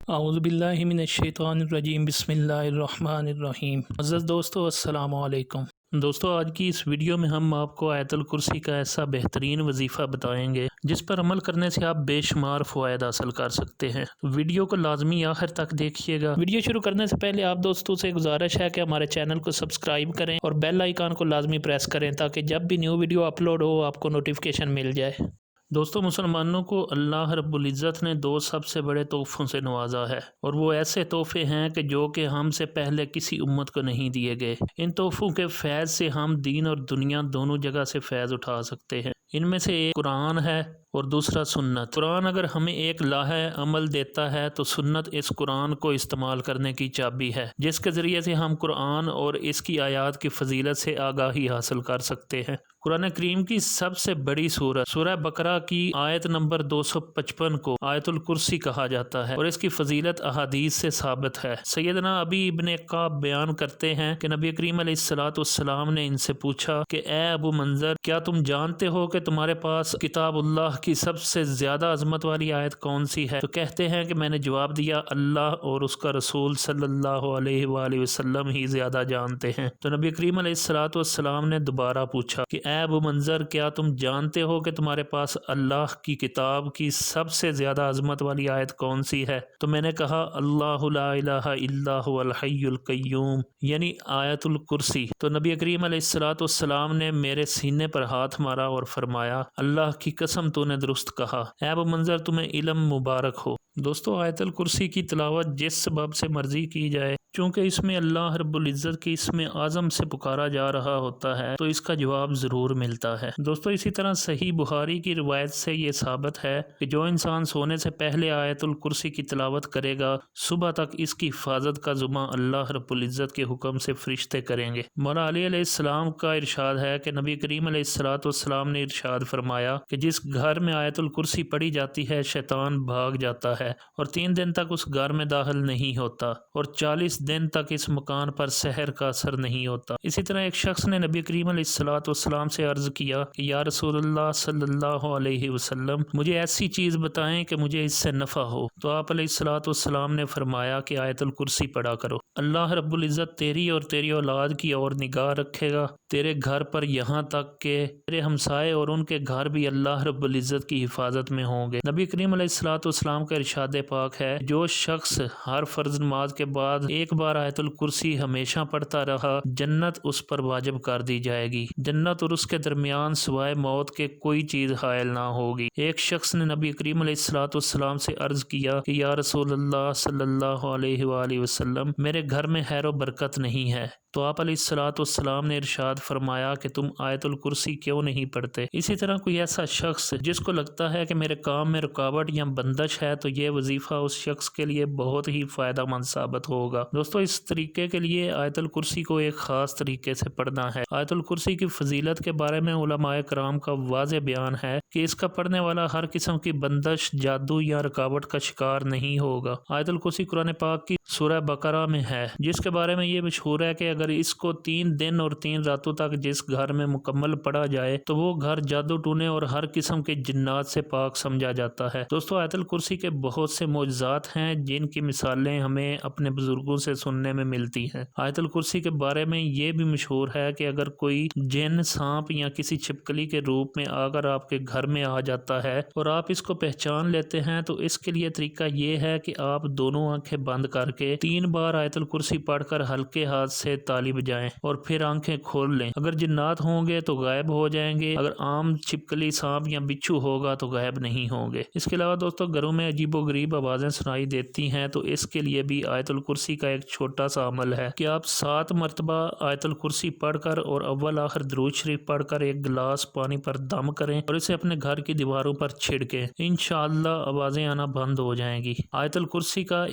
اعوذ باللہ من الشیطان الرجیم بسم اللہ الرحمن الرحیم۔ عزیز دوستو السلام علیکم۔ دوستو آج کی اس ویڈیو میں ہم آپ کو آیت الکرسی کا ایسا بہترین وظیفہ بتائیں گے جس پر عمل کرنے سے آپ بے شمار فوائد حاصل کر سکتے ہیں۔ ویڈیو کو لازمی آخر تک دیکھیے گا۔ ویڈیو شروع کرنے سے پہلے آپ دوستوں سے گزارش ہے کہ ہمارے چینل کو سبسکرائب کریں اور بیل آئیکن کو لازمی پریس کریں تاکہ جب بھی نیو ویڈیو اپلوڈ ہو آپ کو نوٹیفیکیشن مل جائے۔ دوستو مسلمانوں کو اللہ رب العزت نے دو سب سے بڑے تحفوں سے نوازا ہے، اور وہ ایسے تحفے ہیں کہ جو کہ ہم سے پہلے کسی امت کو نہیں دیے گئے۔ ان تحفوں کے فیض سے ہم دین اور دنیا دونوں جگہ سے فیض اٹھا سکتے ہیں۔ ان میں سے ایک قرآن ہے اور دوسرا سنت۔ قرآن اگر ہمیں ایک لاہ عمل دیتا ہے تو سنت اس قرآن کو استعمال کرنے کی چابی ہے، جس کے ذریعے سے ہم قرآن اور اس کی آیات کی فضیلت سے آگاہی حاصل کر سکتے ہیں۔ قرآن کریم کی سب سے بڑی سورت سورہ بقرہ کی آیت نمبر 255 کو آیت الکرسی کہا جاتا ہے، اور اس کی فضیلت احادیث سے ثابت ہے۔ سیدنا ابی ابن کعب بیان کرتے ہیں کہ نبی کریم علیہ السلام نے ان سے پوچھا کہ اے ابو منظر، کیا تم جانتے ہو کہ تمہارے پاس کتاب اللہ کی سب سے زیادہ عظمت والی آیت کون سی ہے؟ تو کہتے ہیں کہ میں نے جواب دیا، اللہ اور اس کا رسول صلی اللہ علیہ وآلہ وسلم ہی زیادہ جانتے ہیں۔ تو نبی کریم علیہ السلام نے دوبارہ پوچھا کہ اے ابو منظر، کیا تم جانتے ہو کہ تمہارے پاس اللہ کی کتاب کی سب سے زیادہ عظمت والی آیت کون سی ہے؟ تو میں نے کہا، اللہ لا الہ الا هو الحی القیوم، یعنی آیت الکرسی۔ تو نبی کریم علیہ السلام نے میرے سینے پر ہاتھ مارا اور فرمایا، اللہ کی قسم تو نے درست کہا، اے ابو منظر تمہیں علم مبارک ہو۔ دوستو آیت الکرسی کی تلاوت جس سبب سے مرضی کی جائے، چونکہ اس میں اللہ رب العزت کی اسم اعظم سے پکارا جا رہا ہوتا ہے تو اس کا جواب ضرور ملتا ہے۔ دوستو اسی طرح صحیح بخاری کی روایت سے یہ ثابت ہے کہ جو انسان سونے سے پہلے آیت الکرسی کی تلاوت کرے گا، صبح تک اس کی حفاظت کا ذمہ اللہ رب العزت کے حکم سے فرشتے کریں گے۔ مولا علی علیہ السلام کا ارشاد ہے کہ نبی کریم علیہ السلام نے ارشاد فرمایا کہ جس گھر میں آیت الکرسی پڑھی جاتی ہے شیطان بھاگ جاتا ہے اور 3 دن تک اس گھر میں داخل نہیں ہوتا، اور 40 دن تک اس مکان پر سحر کا اثر نہیں ہوتا۔ اسی طرح ایک شخص نے نبی کریم علیہ السلام سے عرض کیا کہ یا رسول اللہ صلی اللہ علیہ وسلم، مجھے ایسی چیز بتائیں کہ مجھے اس سے نفع ہو۔ تو آپ علیہ السلام نے فرمایا کہ آیت الکرسی پڑھا کرو، اللہ رب العزت تیری اور تیری اولاد کی اور نگاہ رکھے گا، تیرے گھر پر یہاں تک کہ تیرے ہمسائے اور ان کے گھر بھی اللہ رب العزت کی حفاظت میں ہوں گے۔ نبی کریم علیہ السلام کا ارشاد پاک ہے، جو شخص ہر فرض نماز کے بعد ایک بار آیت الکرسی ہمیشہ پڑھتا رہا، جنت اس پر واجب کر دی جائے گی۔ جنت اور اس کے درمیان سوائے موت کے کوئی چیز حائل نہ ہوگی۔ ایک شخص نے نبی کریم علیہ السلام سے عرض کیا کہ یا رسول اللہ صلی اللہ علیہ وآلہ وسلم، میرے گھر میں خیر و برکت نہیں ہے۔ تو آپ علیہ السلام نے ارشاد فرمایا کہ تم آیت الکرسی کیوں نہیں پڑھتے؟ اسی طرح کوئی ایسا شخص جس کو لگتا ہے کہ میرے کام میں رکاوٹ یا بندش ہے تو یہ وظیفہ اس شخص کے لیے بہت ہی فائدہ مند ثابت ہوگا۔ دوستو اس طریقے کے لیے آیت الکرسی کو ایک خاص طریقے سے پڑھنا ہے۔ آیت الکرسی کی فضیلت کے بارے میں علماء کرام کا واضح بیان ہے کہ اس کا پڑھنے والا ہر قسم کی بندش، جادو یا رکاوٹ کا شکار نہیں ہوگا۔ آیت الکرسی قرآن پاک کی سورہ بقرہ میں ہے، جس کے بارے میں یہ مشہور ہے کہ اگر اس کو 3 دن اور 3 راتوں تک جس گھر میں مکمل پڑھا جائے تو وہ گھر جادو ٹونے اور ہر قسم کے جنات سے پاک سمجھا جاتا ہے۔ دوستو آیت الکرسی کے بہت سے معجزات ہیں جن کی مثالیں ہمیں اپنے بزرگوں سے سننے میں ملتی ہیں۔ آیت الکرسی کے بارے میں یہ بھی مشہور ہے کہ اگر کوئی جن، سانپ یا کسی چھپکلی کے روپ میں آ کر آپ کے گھر میں آ جاتا ہے اور آپ اس کو پہچان لیتے ہیں تو اس کے لیے طریقہ یہ ہے کہ آپ دونوں آنکھیں بند کر کے 3 بار آیت الکرسی پڑھ کر ہلکے ہاتھ سے تالی بجائیں اور پھر آنکھیں کھول لیں۔ اگر جنات ہوں گے تو غائب ہو جائیں گے، اگر عام چھپکلی، سانپ یا بچھو ہوگا تو غائب نہیں ہوں گے۔ اس کے علاوہ دوستو گھروں میں عجیب و غریب آوازیں سنائی دیتی ہیں تو اس کے لیے بھی آیت الکرسی کا ایک چھوٹا سا عمل ہے کہ آپ 7 مرتبہ آیت الکرسی پڑھ کر اور اول آخر درود شریف پڑھ کر ایک گلاس پانی پر دم کریں اور اسے اپنے گھر کی دیواروں پر چھڑکیں، انشاءاللہ آوازیں آنا بند ہو جائیں گی۔ آیت الکرسی کا